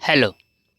Hello.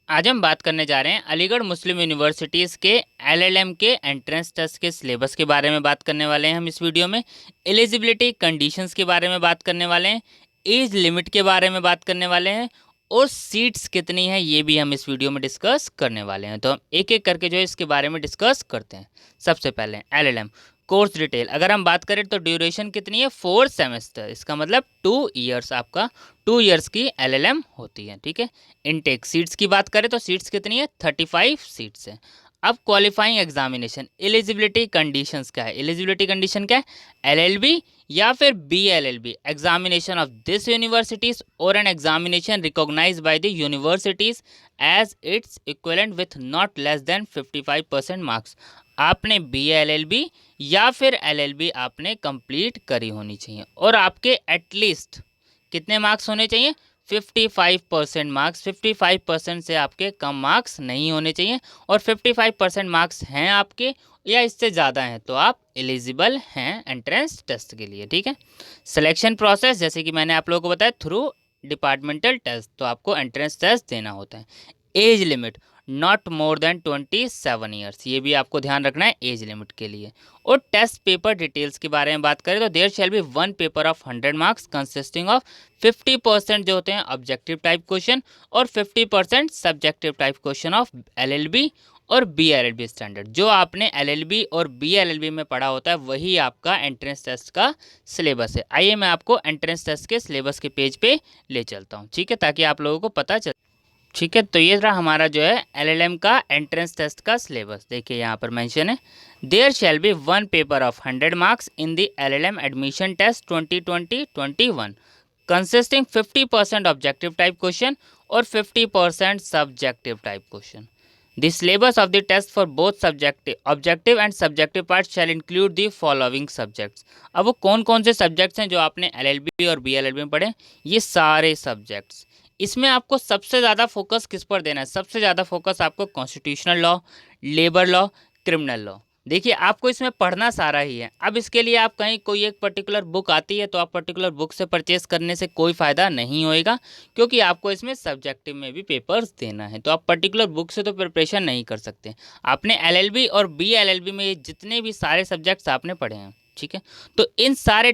आज हम बात करने जा रहे हैं अलीगढ़ मुस्लिम यूनिवर्सिटीज़ के एलएलएम के एंट्रेंस टेस्ट के सिलेबस के बारे में बात करने वाले हैं हम इस वीडियो में। एलिजिबिलिटी कंडीशंस के बारे में बात करने वाले हैं, एज लिमिट के बारे में बात करने वाले हैं और सीट्स कितनी है ये भी हम इस वीडियो में डिस्कस करने वाले हैं। तो हम एक एक करके जो है इसके बारे में डिस्कस करते हैं। सबसे पहले एलएलएम कोर्स डिटेल, अगर हम बात करें तो ड्यूरेशन कितनी है 4 सेमेस्टर, इसका मतलब 2 ईयर्स, आपका 2 ईयर्स की एलएलएम होती है। ठीक है। इनटेक सीट्स की बात करें तो सीट्स कितनी है 35 सीट्स है। अब क्वालिफाइंग एग्जामिनेशन एलिजिबिलिटी कंडीशंस क्या है, एलिजिबिलिटी कंडीशन क्या है, एलएलबी या फिर BLLB examination of this universities और an examination recognised by the universities as its equivalent with not less than 55% marks. आपने बीएलएलबी या फिर एलएलबी आपने कंप्लीट करी होनी चाहिए और आपके एटलीस्ट कितने मार्क्स होने चाहिए 55% मार्क्स। 55% से आपके कम मार्क्स नहीं होने चाहिए और 55% मार्क्स हैं आपके या इससे ज़्यादा हैं तो आप एलिजिबल हैं एंट्रेंस टेस्ट के लिए। ठीक है। सिलेक्शन प्रोसेस जैसे कि मैंने आप लोगों को बताया थ्रू डिपार्टमेंटल टेस्ट, तो आपको एंट्रेंस टेस्ट देना होता है। Age limit not more than 27 years, ये भी आपको ध्यान रखना है एज लिमिट के लिए। और टेस्ट पेपर डिटेल्स के बारे में बात करें तो there shall be 1 paper of 100 marks consisting of 50% जो होते हैं ऑब्जेक्टिव टाइप क्वेश्चन और 50% subjective type question of LLB और बीएलएलबी स्टैंडर्ड। जो आपने एलएलबी और बीएलएलबी में पढ़ा होता है वही आपका एंट्रेंस टेस्ट का सिलेबस है। आइए मैं आपको एंट्रेंस टेस्ट के सिलेबस के पेज पे ले चलता हूँ, ठीक है, ताकि आप लोगों को पता चले। ठीक है, तो ये रहा हमारा जो है एलएलएम का एंट्रेंस टेस्ट का सिलेबस। देखिए यहाँ पर मेंशन है there shall be 1 paper of 100 marks in the LLM admission test 2020-21 consisting 50% objective type question और 50% subjective type question. The syllabus of the test for both objective and subjective parts shall include the following subjects। अब वो कौन कौन से subjects हैं जो आपने LLB और बीएलएलबी में पढ़े, ये सारे सब्जेक्ट्स। इसमें आपको सबसे ज़्यादा फोकस किस पर देना है, सबसे ज़्यादा फोकस आपको constitutional law, labour law, criminal law. देखिए आपको इसमें पढ़ना सारा ही है। अब इसके लिए आप कहीं कोई एक पर्टिकुलर बुक आती है तो आप पर्टिकुलर बुक से परचेस करने से कोई फ़ायदा नहीं होएगा, क्योंकि आपको इसमें सब्जेक्टिव में भी पेपर्स देना है। तो आप पर्टिकुलर बुक से तो प्रिपरेशन नहीं कर सकते। आपने एलएलबी और बीएलएलबी में जितने भी सारे सब्जेक्ट्स आपने पढ़े हैं, ठीक है, तो इन सारे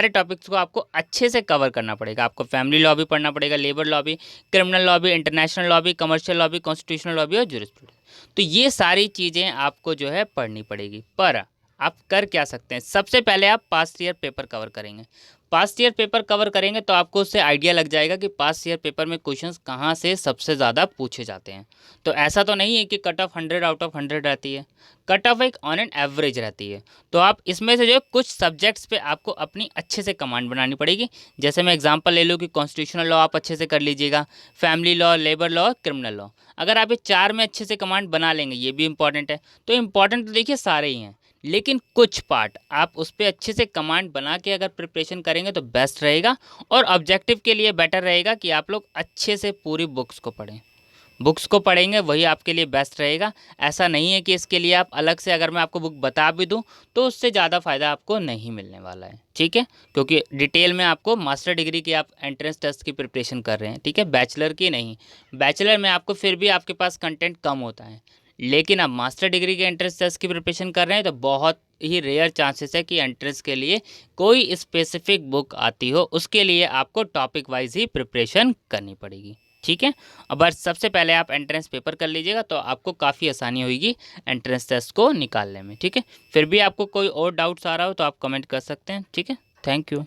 टॉपिक्स को आपको अच्छे से कवर करना पड़ेगा। आपको फैमिली लॉ भी पढ़ना पड़ेगा, लेबर लॉ भी, क्रिमिनल लॉ भी, इंटरनेशनल लॉ भी, कमर्शियल लॉ भी, कॉन्स्टिट्यूशनल लॉ भी और ज्यूरिस्प्रूडेंस। तो ये सारी चीज़ें आपको जो है पढ़नी पड़ेगी। पर आप कर क्या सकते हैं, सबसे पहले आप पास्ट ईयर पेपर कवर करेंगे। पास्ट ईयर पेपर कवर करेंगे तो आपको उससे आइडिया लग जाएगा कि पास्ट ईयर पेपर में क्वेश्चंस कहाँ से सबसे ज़्यादा पूछे जाते हैं। तो ऐसा तो नहीं है कि कट ऑफ 100 आउट ऑफ 100 रहती है, कट ऑफ एक ऑन एन एवरेज रहती है। तो आप इसमें से जो है कुछ सब्जेक्ट्स पे आपको अपनी अच्छे से कमांड बनानी पड़ेगी। जैसे मैं एग्जांपल ले लूँ कि कॉन्स्टिट्यूशनल लॉ आप अच्छे से कर लीजिएगा, family law, labour law, criminal law. अगर आप ये 4 में अच्छे से कमांड बना लेंगे, ये भी इंपॉर्टेंट है। तो इंपॉर्टेंट तो देखिए सारे ही हैं, लेकिन कुछ पार्ट आप उस पर अच्छे से कमांड बना के अगर प्रिपरेशन करेंगे तो बेस्ट रहेगा। और ऑब्जेक्टिव के लिए बेटर रहेगा कि आप लोग अच्छे से पूरी बुक्स को पढ़ें। बुक्स को पढ़ेंगे वही आपके लिए बेस्ट रहेगा। ऐसा नहीं है कि इसके लिए आप अलग से अगर मैं आपको बुक बता भी दूं तो उससे ज़्यादा फ़ायदा आपको नहीं मिलने वाला है। ठीक है, क्योंकि डिटेल में आपको मास्टर डिग्री की आप एंट्रेंस टेस्ट की प्रिपरेशन कर रहे हैं, ठीक है, बैचलर की नहीं। बैचलर में आपको फिर भी आपके पास कंटेंट कम होता है, लेकिन आप मास्टर डिग्री के एंट्रेंस टेस्ट की प्रिपरेशन कर रहे हैं तो बहुत ही रेयर चांसेस है कि एंट्रेंस के लिए कोई स्पेसिफिक बुक आती हो। उसके लिए आपको टॉपिक वाइज ही प्रिपरेशन करनी पड़ेगी। ठीक है, और बस सबसे पहले आप एंट्रेंस पेपर कर लीजिएगा तो आपको काफ़ी आसानी होगी एंट्रेंस टेस्ट को निकालने में। ठीक है, फिर भी आपको कोई और डाउट्स आ रहा हो तो आप कमेंट कर सकते हैं। ठीक है, थैंक यू।